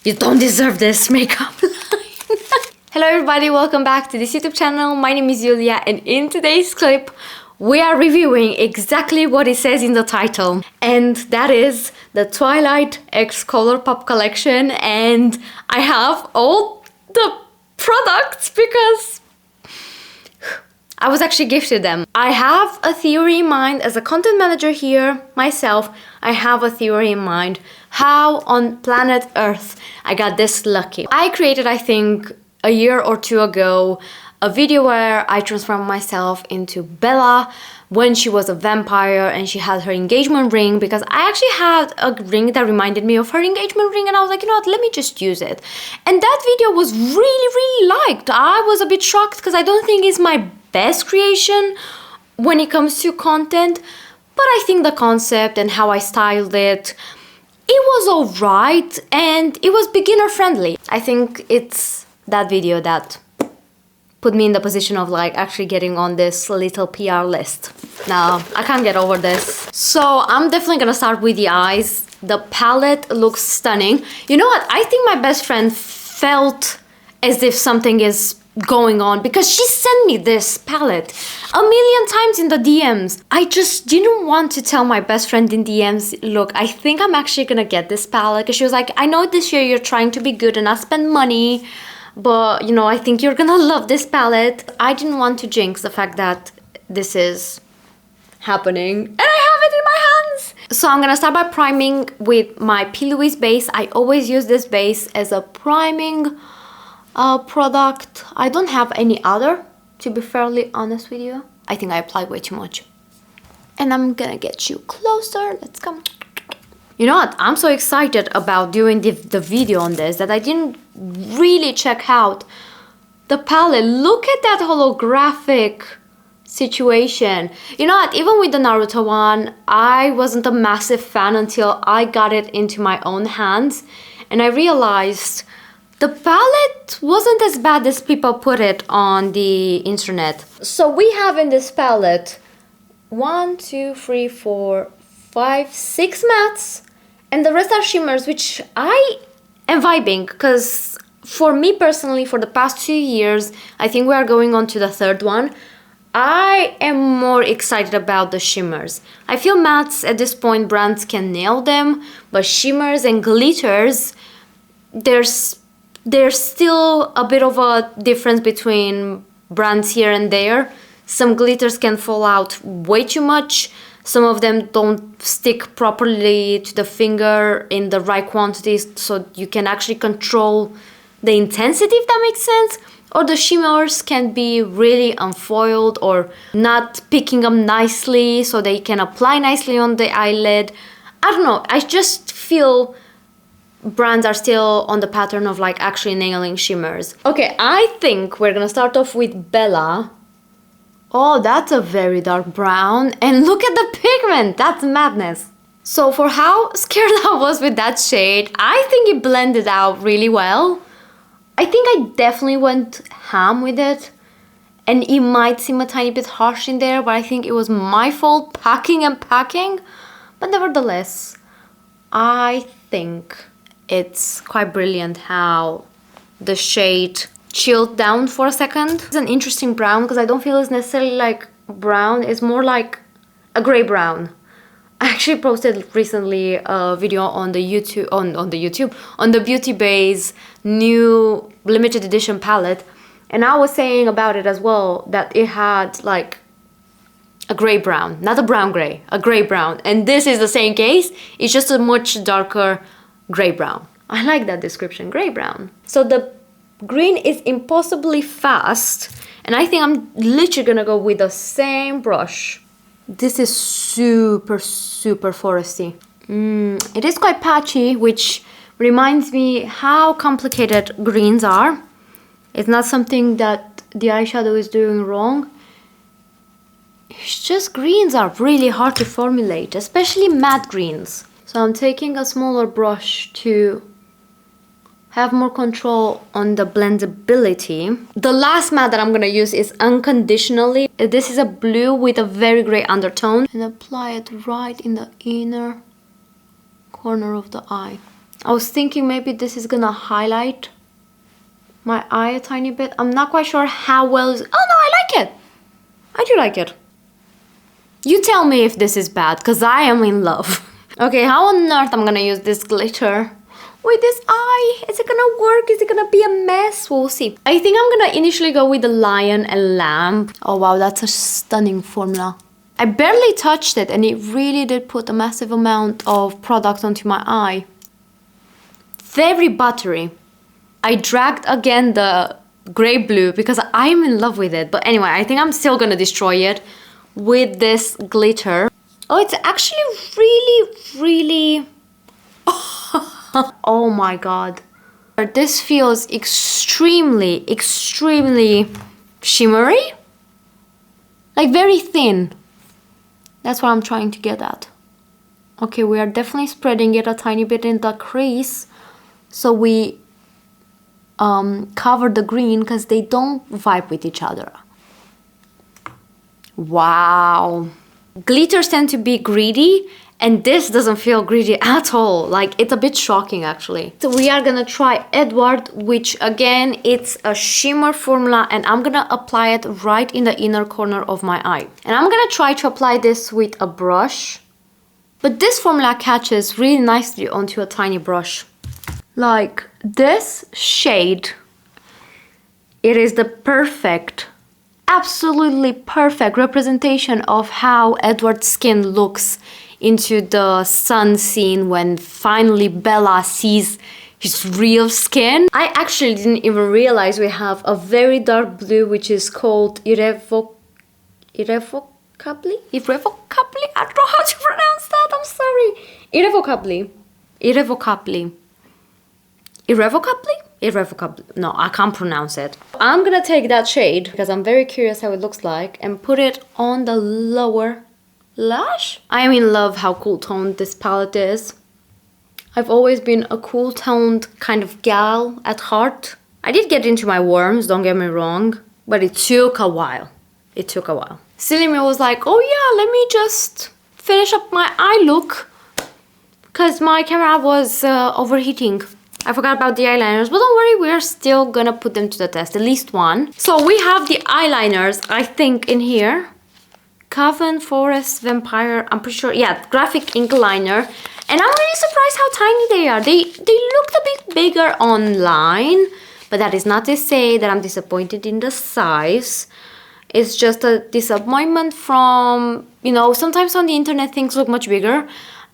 You don't deserve this makeup line. Hello everybody, welcome back to this YouTube channel. My name is Julia and in today's clip we are reviewing exactly what it says in the title, and that is the Twilight X Colourpop collection. And I have all the products because I was actually gifted them. I have a theory in mind as a content manager here myself. I have a theory in mind how on planet Earth I got this lucky. I created, I think, a year or two ago a video where I transformed myself into Bella when she was a vampire and she had her engagement ring, because I actually had a ring that reminded me of her engagement ring, and I was like, you know what, let me just use it. And that video was really liked. I was a bit shocked because I don't think it's my best creation when it comes to content, but I think the concept and how I styled it was alright and it was beginner friendly. I think it's that video that put me in the position of like actually getting on this little PR list. Now, I can't get over this. So I'm definitely gonna start with the eyes. The palette looks stunning. You know what? I think my best friend felt as if something is going on because she sent me this palette a million times in the DMs. I just didn't want to tell my best friend in DMs, look, I think I'm actually gonna get this palette, because she was like, I know this year you're trying to be good and not spend money, but you know, I think you're gonna love this palette. I didn't want to jinx the fact that this is happening and I have it in my hands. So I'm gonna start by priming with my P. Louise base. I always use this base as a priming product. I don't have any other, to be fairly honest with you. I think I applied way too much. And I'm gonna get you closer. Let's come. You know what? I'm so excited about doing the video on this that I didn't really check out the palette. Look at that holographic situation. You know what? Even with the Naruto one, I wasn't a massive fan until I got it into my own hands. And I realized the palette wasn't as bad as people put it on the internet. So we have in this palette 1, 2, 3, 4, 5, 6 mattes, and the rest are shimmers, which I am vibing, because for me personally, for the past 2 years, I think we are going on to the third one, I am more excited about the shimmers. I feel mattes at this point, brands can nail them, but shimmers and glitters, there's still a bit of a difference between brands here and there. Some glitters can fall out way too much. Some of them don't stick properly to the finger in the right quantities, so you can actually control the intensity, if that makes sense. Or the shimmers can be really unfoiled or not picking up nicely so they can apply nicely on the eyelid. I don't know, I just feel brands are still on the pattern of like actually nailing shimmers. Okay, I think we're gonna start off with Bella. Oh, that's a very dark brown, and look at the pigment, that's madness. So for how scared I was with that shade, I think it blended out really well. I think I definitely went ham with it, and it might seem a tiny bit harsh in there, but I think it was my fault packing and packing. But nevertheless, I think it's quite brilliant how the shade chilled down for a second. It's an interesting brown because I don't feel it's necessarily like brown, it's more like a gray brown. I actually posted recently a video on the on the Beauty Bay's new limited edition palette, and I was saying about it as well that it had like a gray brown, not a brown gray, a gray brown, and this is the same case, it's just a much darker gray brown. I like that description, gray brown. So the green is impossibly fast, and I think I'm literally gonna go with the same brush. This is super foresty. It is quite patchy, which reminds me how complicated greens are. It's not something that the eyeshadow is doing wrong. It's just greens are really hard to formulate, especially matte greens. So I'm taking a smaller brush to have more control on the blendability. The last matte that I'm gonna use is Unconditionally. This is a blue with a very gray undertone, and apply it right in the inner corner of the eye. I was thinking maybe this is gonna highlight my eye a tiny bit. I'm not quite sure how well. Oh no, I like it. I do like it. You tell me if this is bad, because I am in love. Okay, how on earth I'm gonna use this glitter with this eye? Is it gonna work? Is it gonna be a mess? We'll see. I think I'm gonna initially go with the lion and lamb. Oh wow, that's a stunning formula. I barely touched it and it really did put a massive amount of product onto my eye. Very buttery. I dragged again the grey blue because I'm in love with it. But anyway, I think I'm still gonna destroy it with this glitter. Oh, it's actually really oh my god. This feels extremely shimmery. Like very thin. That's what I'm trying to get at. Okay, we are definitely spreading it a tiny bit in the crease. So we cover the green because they don't vibe with each other. Wow. Glitters tend to be greedy and this doesn't feel greedy at all. Like it's a bit shocking actually. So we are gonna try Edward, which again, it's a shimmer formula and I'm gonna apply it right in the inner corner of my eye. And I'm gonna try to apply this with a brush. But this formula catches really nicely onto a tiny brush. Like this shade, it is the perfect, absolutely perfect representation of how Edward's skin looks into the sun scene when finally Bella sees his real skin. I actually didn't even realize we have a very dark blue which is called irrevocably? I don't know how to pronounce that, I'm sorry. Irrevocably? No, I can't pronounce it. I'm gonna take that shade because I'm very curious how it looks like and put it on the lower lash. I am in love how cool toned this palette is. I've always been a cool toned kind of gal at heart. I did get into my worms, don't get me wrong, but it took a while. Silly me was like, oh yeah, let me just finish up my eye look because my camera was overheating. I forgot about the eyeliners, but don't worry, we're still gonna put them to the test, at least one. So we have the eyeliners, I think, in here. Coven, Forest, Vampire, I'm pretty sure, yeah, Graphix ink liner. And I'm really surprised how tiny they are. They looked a bit bigger online, but that is not to say that I'm disappointed in the size. It's just a disappointment from, you know, sometimes on the internet things look much bigger.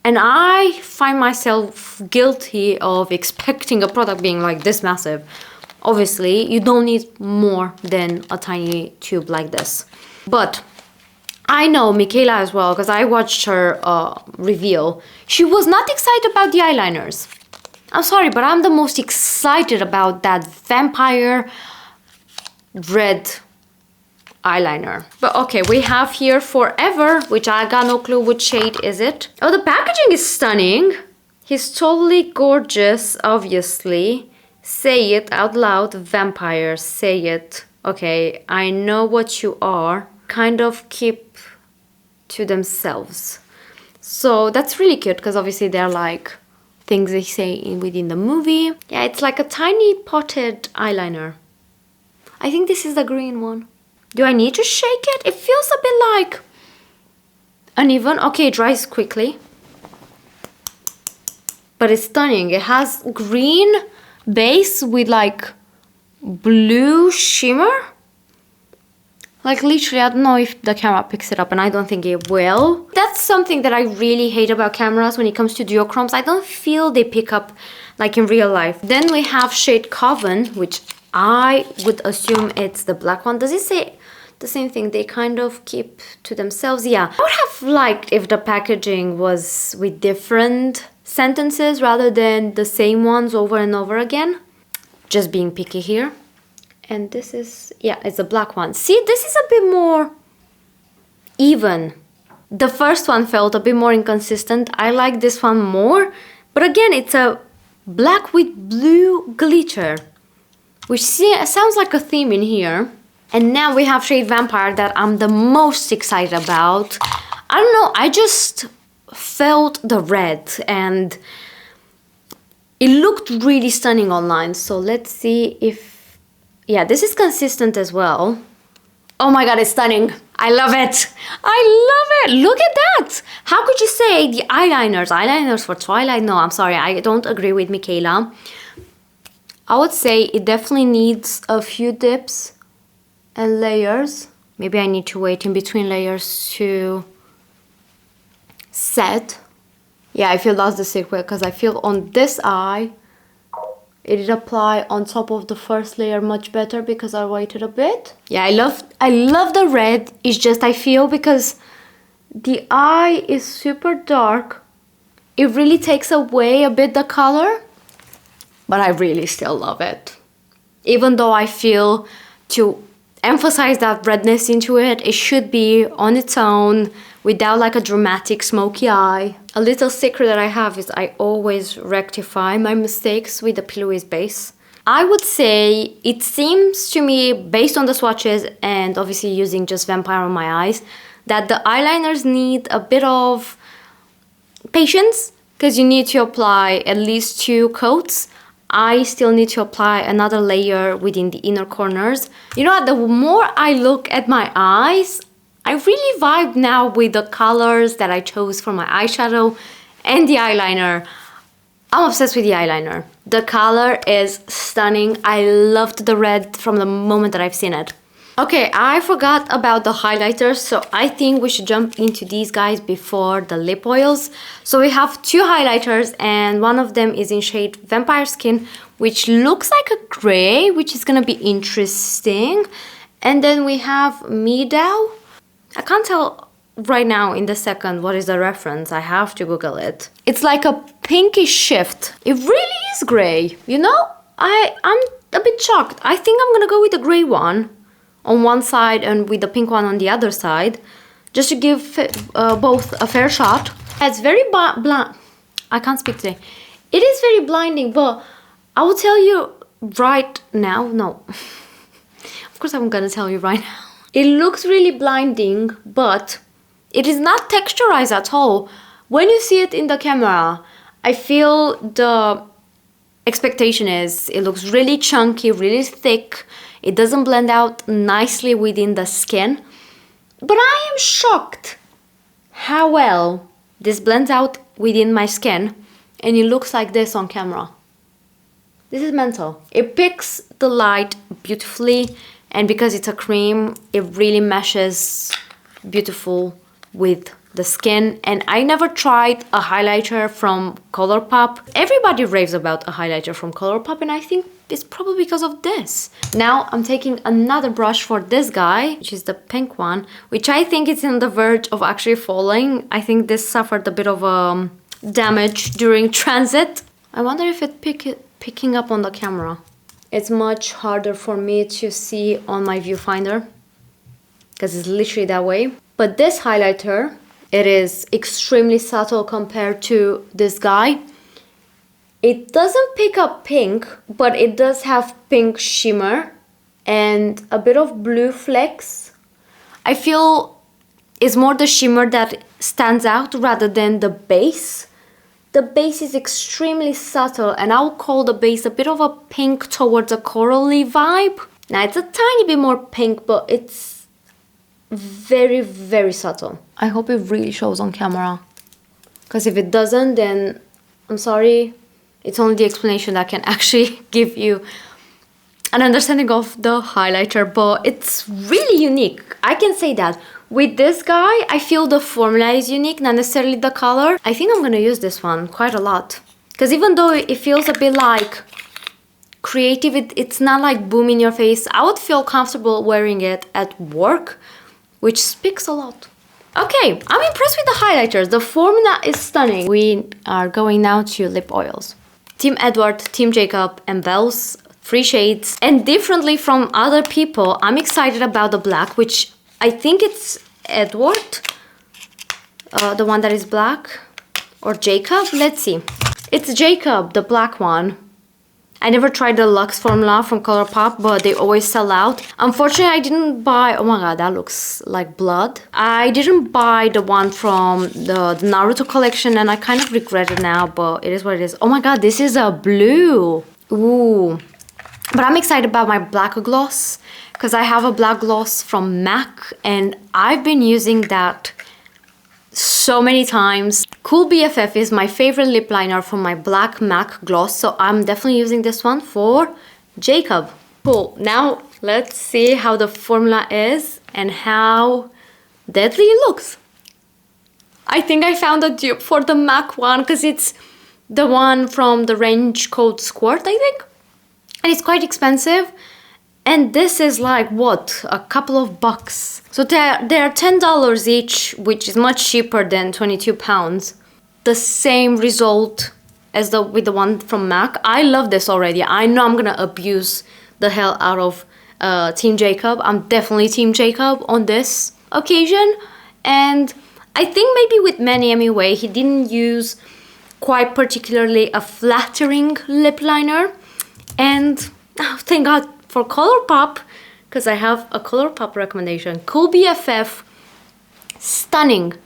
And I find myself guilty of expecting a product being like this massive. Obviously, you don't need more than a tiny tube like this. But I know Michaela as well, because I watched her reveal. She was not excited about the eyeliners. I'm sorry, but I'm the most excited about that vampire red eyeliner. But okay, we have here Forever, which I got no clue which shade is it. Oh, the packaging is stunning. He's totally gorgeous, obviously. Say it out loud, vampire, say it. Okay, I know what you are. Kind of keep to themselves. So that's really cute because obviously they're like things they say within the movie. Yeah, it's like a tiny potted eyeliner. I think this is the green one. Do I need to shake it? It feels a bit like uneven. Okay, it dries quickly. But it's stunning. It has green base with like blue shimmer. Like literally, I don't know if the camera picks it up and I don't think it will. That's something that I really hate about cameras when it comes to duochromes. I don't feel they pick up like in real life. Then we have shade Coven, which I would assume it's the black one. Does it say the same thing? They kind of keep to themselves. Yeah, I would have liked if the packaging was with different sentences rather than the same ones over and over again. Just being picky here. And this is, yeah, it's a black one. See, this is a bit more even. The first one felt a bit more inconsistent. I like this one more. But again, it's a black with blue glitter, which sounds like a theme in here. And now we have shade Vampire that I'm the most excited about. I don't know, I just felt the red and It looked really stunning online. So let's see if... Yeah, this is consistent as well. Oh my god, it's stunning. I love it. I love it. Look at that. How could you say the eyeliners? Eyeliners for Twilight? No, I'm sorry. I don't agree with Michaela. I would say it definitely needs a few dips and layers. Maybe I need to wait in between layers to set. Yeah, I feel that's the secret because I feel on this eye it did apply on top of the first layer much better because I waited a bit. Yeah, I love the red. It's just I feel because the eye is super dark, it really takes away a bit the color, but I really still love it. Even though I feel to emphasize that redness into it, it should be on its own without like a dramatic smoky eye. A little secret that I have is I always rectify my mistakes with the pillowy base. I would say it seems to me, based on the swatches and obviously using just Vampire on my eyes, that the eyeliners need a bit of patience because you need to apply at least 2 coats. I still need to apply another layer within the inner corners. You know what, the more I look at my eyes, I really vibe now with the colors that I chose for my eyeshadow and the eyeliner. I'm obsessed with the eyeliner. The color is stunning. I loved the red from the moment that I've seen it. Okay, I forgot about the highlighters, so I think we should jump into these guys before the lip oils. So we have 2 highlighters and one of them is in shade Vampire Skin, which looks like a gray, which is gonna be interesting. And then we have Meadow. I can't tell right now in the second what is the reference. I have to Google it. It's like a pinkish shift. It really is gray, you know? I'm a bit shocked. I think I'm gonna go with the gray one on one side and with the pink one on the other side, just to give both a fair shot. It's very blind. I can't speak today. It is very blinding, but I will tell you right now. No, of course I'm gonna tell you right now. It looks really blinding, but it is not texturized at all. When you see it in the camera, I feel the expectation is it looks really chunky, really thick. It doesn't blend out nicely within the skin. But I am shocked how well this blends out within my skin and it looks like this on camera. This is mental. It picks the light beautifully, and because it's a cream, it really meshes beautiful with the skin. And I never tried a highlighter from Colourpop. Everybody raves about a highlighter from Colourpop, and I think it's probably because of this. Now I'm taking another brush for this guy, which is the pink one, which I think is on the verge of actually falling. I think this suffered a bit of damage during transit. I wonder if it's picking up on the camera. It's much harder for me to see on my viewfinder because it's literally that way. But this highlighter, it is extremely subtle compared to this guy. It doesn't pick up pink, but it does have pink shimmer and a bit of blue flecks. I feel it's more the shimmer that stands out rather than the base. The base is extremely subtle, and I'll call the base a bit of a pink towards a corally vibe. Now it's a tiny bit more pink, but it's very, very subtle. I hope it really shows on camera, because if it doesn't, then I'm sorry. It's only the explanation that can actually give you an understanding of the highlighter, but it's really unique. I can say that. With this guy, I feel the formula is unique, not necessarily the color. I think I'm gonna use this one quite a lot. Because even though it feels a bit like creative, it's not like boom in your face. I would feel comfortable wearing it at work, which speaks a lot. Okay, I'm impressed with the highlighters. The formula is stunning. We are going now to lip oils. Team Edward, Team Jacob, and Belle's 3 shades. And differently from other people, I'm excited about the black, which I think it's Edward, the one that is black, or Jacob. Let's see. It's Jacob, the black one. I never tried the Luxe formula from Colourpop, but they always sell out. Unfortunately, I didn't buy... Oh my god, that looks like blood. I didn't buy the one from the Naruto collection, and I kind of regret it now, but it is what it is. Oh my god, this is a blue. Ooh. But I'm excited about my black gloss, because I have a black gloss from MAC, and I've been using that so many times. Cool BFF is my favorite lip liner for my black MAC gloss, so I'm definitely using this one for Jacob. Cool. Now let's see how the formula is and how deadly it looks. I think I found a dupe for the MAC one, because it's the one from the range called Squirt, I think. And it's quite expensive. And this is like, what, a couple of bucks. So they're $10 each, which is much cheaper than 22 pounds. The same result as with the one from MAC. I love this already. I know I'm gonna abuse the hell out of Team Jacob. I'm definitely Team Jacob on this occasion. And I think maybe with Manny anyway, he didn't use quite particularly a flattering lip liner. And oh, thank God for Colourpop, because I have a Colourpop recommendation. Cool BFF, stunning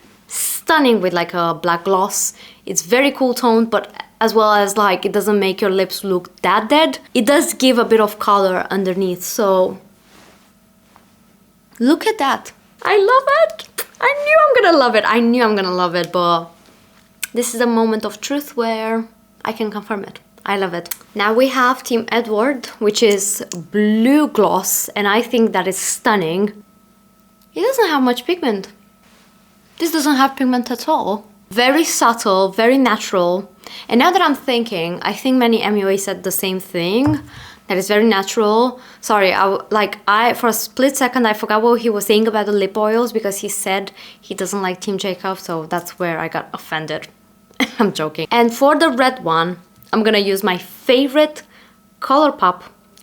with like a black gloss. It's very cool tone, but as well as like it doesn't make your lips look that dead. It does give a bit of color underneath, so look at that. I love it. I knew I'm gonna love it. I knew I'm gonna love it, but this is a moment of truth where I can confirm it. I love it. Now we have Team Edward, which is blue gloss, and I think that is stunning. It doesn't have much pigment. This doesn't have pigment at all. Very subtle, very natural. And now that I'm thinking, I think many MUA said the same thing. That is very natural. Sorry, for a split second I forgot what he was saying about the lip oils, because he said he doesn't like Team Jacob, so that's where I got offended. I'm joking. And for the red one, I'm gonna use my favorite Colourpop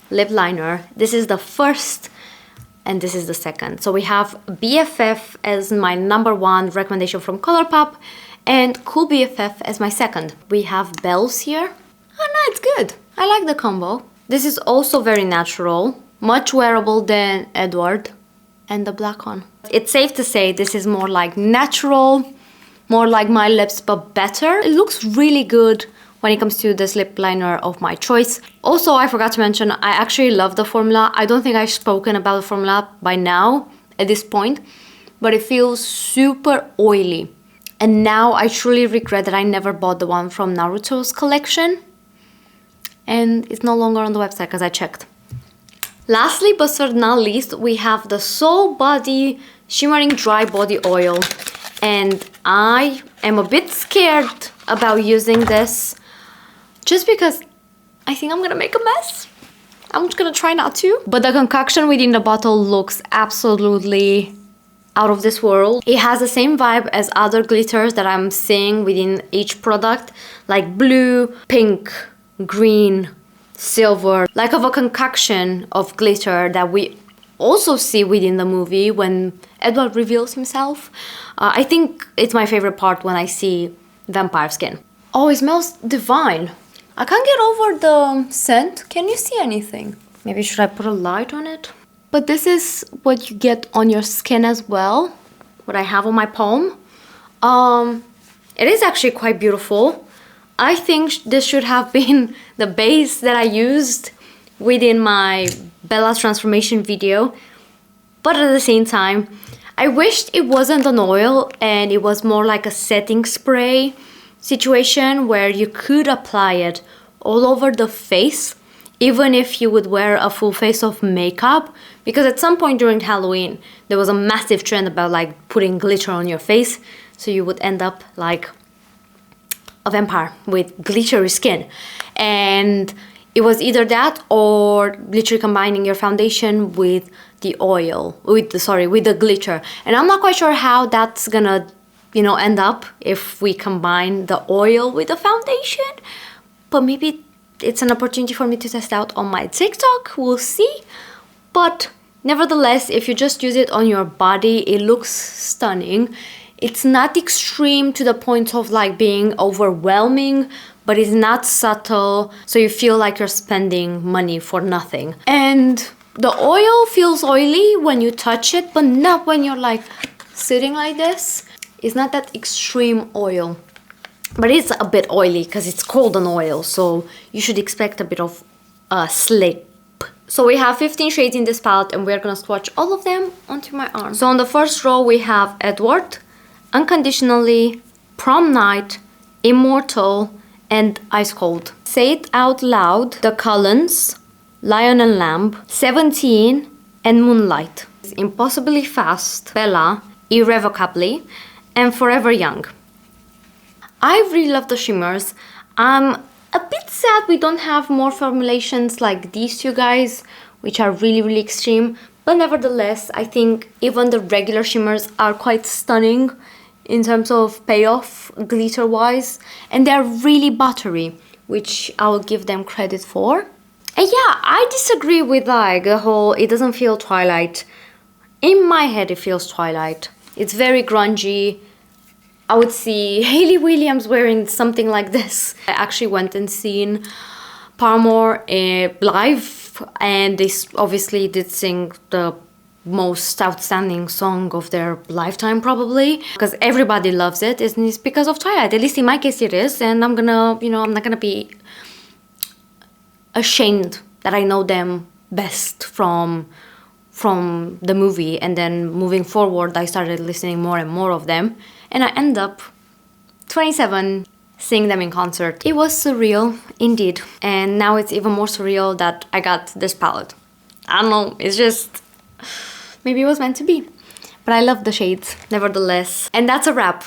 lip liner. This is the first and this is the second. So we have BFF as my #1 recommendation from Colourpop and Cool BFF as my second. We have bells here. Oh no, it's good. I like the combo. This is also very natural, much wearable than Edward and the black one. It's safe to say this is more like natural, more like my lips, but better. It looks really good when it comes to this lip liner of my choice. Also, I forgot to mention, I actually love the formula. I don't think I've spoken about the formula by now at this point, but it feels super oily. And now I truly regret that I never bought the one from Naruto's collection. And it's no longer on the website because I checked. Lastly, but certainly not least, we have the Soul Body Shimmering Dry Body Oil. And I am a bit scared about using this just because I think I'm gonna make a mess. I'm just gonna try not to. But the concoction within the bottle looks absolutely out of this world. It has the same vibe as other glitters that I'm seeing within each product, like blue, pink, green, silver, like of a concoction of glitter that we also see within the movie when Edward reveals himself. I think it's my favorite part when I see vampire skin. Oh, it smells divine. I can't get over the scent. Can you see anything? Maybe should I put a light on it? But this is what you get on your skin as well, what I have on my palm. It is actually quite beautiful. I think this should have been the base that I used within my Bella's transformation video. But at the same time, I wished it wasn't an oil and it was more like a setting spray situation where you could apply it all over the face, even if you would wear a full face of makeup. Because at some point during Halloween, there was a massive trend about like putting glitter on your face, so you would end up like a vampire with glittery skin. And it was either that or literally combining your foundation with the oil, with the glitter. And I'm not quite sure how that's gonna, you know, end up if we combine the oil with the foundation. But maybe it's an opportunity for me to test out on my TikTok, we'll see. But nevertheless, if you just use it on your body, it looks stunning. It's not extreme to the point of like being overwhelming, but it's not subtle, so you feel like you're spending money for nothing. And the oil feels oily when you touch it, but not when you're like sitting like this. It's not that extreme oil, but it's a bit oily because it's golden oil, so you should expect a bit of slip. So we have 15 shades in this palette, and we're gonna swatch all of them onto my arm. So on the first row we have Edward, Unconditionally, Prom Night, Immortal, and Ice Cold. Say It Out Loud, The Cullens, Lion and Lamb, 17, and Moonlight. Impossibly Fast, Bella, Irrevocably, and Forever Young. I really love the shimmers. I'm a bit sad we don't have more formulations like these two guys, which are really, really extreme. But nevertheless, I think even the regular shimmers are quite stunning in terms of payoff, glitter-wise. And they're really buttery, which I will give them credit for. And yeah, I disagree with like the whole, it doesn't feel Twilight. In my head, it feels Twilight. It's very grungy. I would see Hayley Williams wearing something like this. I actually went and seen Paramore live, and they obviously did sing the most outstanding song of their lifetime, probably, because everybody loves it, and it's because of Twilight. At least in my case it is, and I'm gonna, you know, I'm not gonna be ashamed that I know them best from the movie, and then moving forward I started listening more and more of them, and I end up 27 seeing them in concert. It was surreal indeed, and now it's even more surreal that I got this palette. I don't know, it's just, maybe it was meant to be. But I love the shades nevertheless. And that's a wrap.